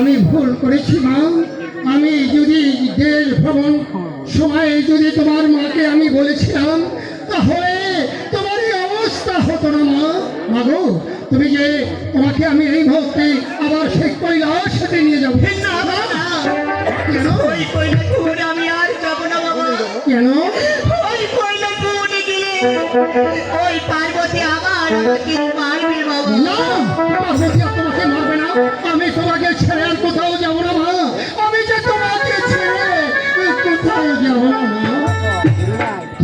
আমি ভুল করেছি মা। আমি যদি দেশ ভ্রমণ সময় যদি তোমার মাকে আমি বলেছিলাম, তাহলে তোমার এই অবস্থা হতো না মা। মাগো, তুমি যে তোমাকে আমি এই মুহূর্তে আবার সেই কৈলাস সাথে নিয়ে যাবো। না বাবা, ওই কৈলাসপুরে আমি আর যাব না বাবা। কেন? ওই কৈলাসপুরে গেলে ওই পার্বতী আবার আমাকে মারবে বাবা। না, পার্বতী আর তোমাকে মারবে না। আমি তোমাকে ছেড়ে আর কোথাও যাবো না মা। আমি যে তোমাকে ছেড়ে কোথাও যাবো না মা।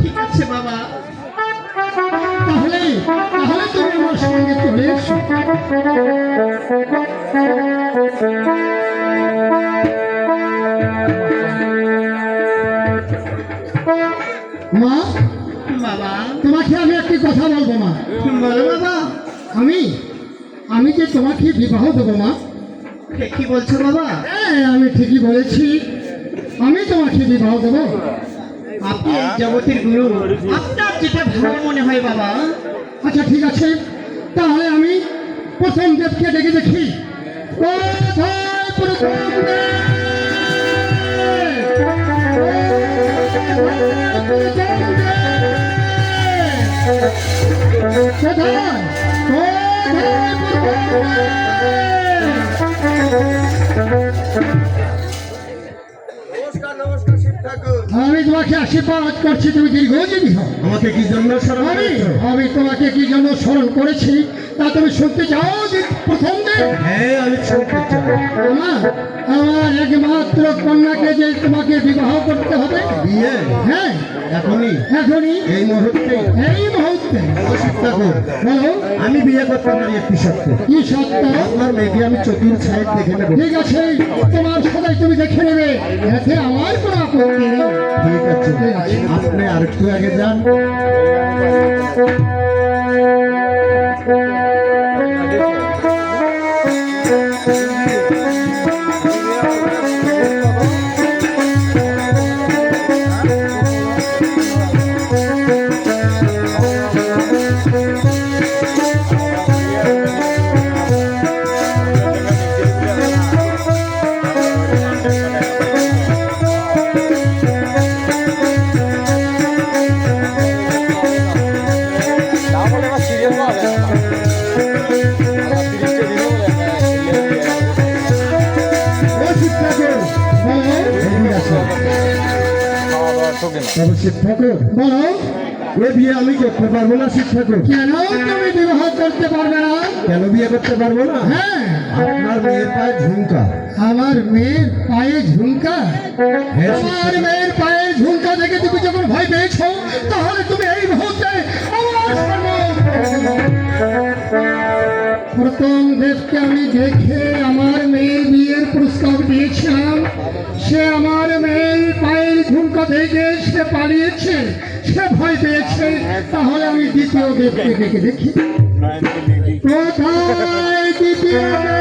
ঠিক আছে বাবা। তাহলে তাহলে তুমি আমার সঙ্গে চলে এসো। মা, বাবা, তোমাকে আমি একটি কথা বলবো মা। বলো বাবা। আমি যে তোমাকে বিবাহ দেবো মা। কি বলছো বাবা? হ্যাঁ, আমি ঠিকই বলেছি, আমি তোমাকে বিবাহ দেবো। আপনি এই জগতের গুরু, আপনার যেটা ভালো মনে হয় বাবা। আচ্ছা ঠিক আছে, তাহলে আমি প্রথম দেবকে ডেকে দেখি। কোথায় প্রথম দেব? কোথায়? কোথায় প্রথম দেব? আমি তোমাকে আশীর্বাদ করছি, তুমি দীর্ঘজীবী হও। আমাকে কি জন্য স্মরণ করেছো? আমি তোমাকে কি জন্য স্মরণ করেছি তা তুমি শুনতে চাও? যে প্রথম দিন হ্যাঁ, আমি শুনতে চাই। আমার একমাত্র কন্যাকে যে তোমাকে বিবাহ করতে হবে। বিয়ে? হ্যাঁ, এখনই? এখনই, এই মুহূর্তে? এই মুহূর্তে। ঠাকুর, বলো, আমি বিয়ে করতে পারি একটি সত্য। কি সত্য? আপনার মেয়েকে আমি চতুর সাইড দেখে নেব। ঠিক আছে, তোমার সদাই তুমি দেখে নেবে, এতে আমার কোনো আপত্তি নেই। ঠিক আছে, আপনি আরেকটু আগে যান। শিব ঠাকুর, বলো, এ বিয়ে আমি করতে পারবো না শিব ঠাকুর। কেন তুমি বিবাহ করতে পারবে না? কেন বিয়ে করতে পারবো না? হ্যাঁ, আপনার মেয়ের পায়ে ঝুমকা। আমার মেয়ের পায়ে ঝুমকা? হ্যাঁ, আমার মেয়ের পায়ে ঝুমকা দেখে তুমি যখন ভয় পেয়েছো, তাহলে তুমি এই মুহূর্তে আমার প্রথম দেবকে আমি দেখে আমার মেয়ের বিয়ের প্রস্তাব দিয়েছিলাম। সে আমার মেয়ের পায়ের ঝুমকা দেখে সে পালিয়েছে, সে ভয় পেয়েছে। তাহলে আমি দ্বিতীয় দেবকে দেখে দেখি। কোথায় দ্বিতীয় দেব?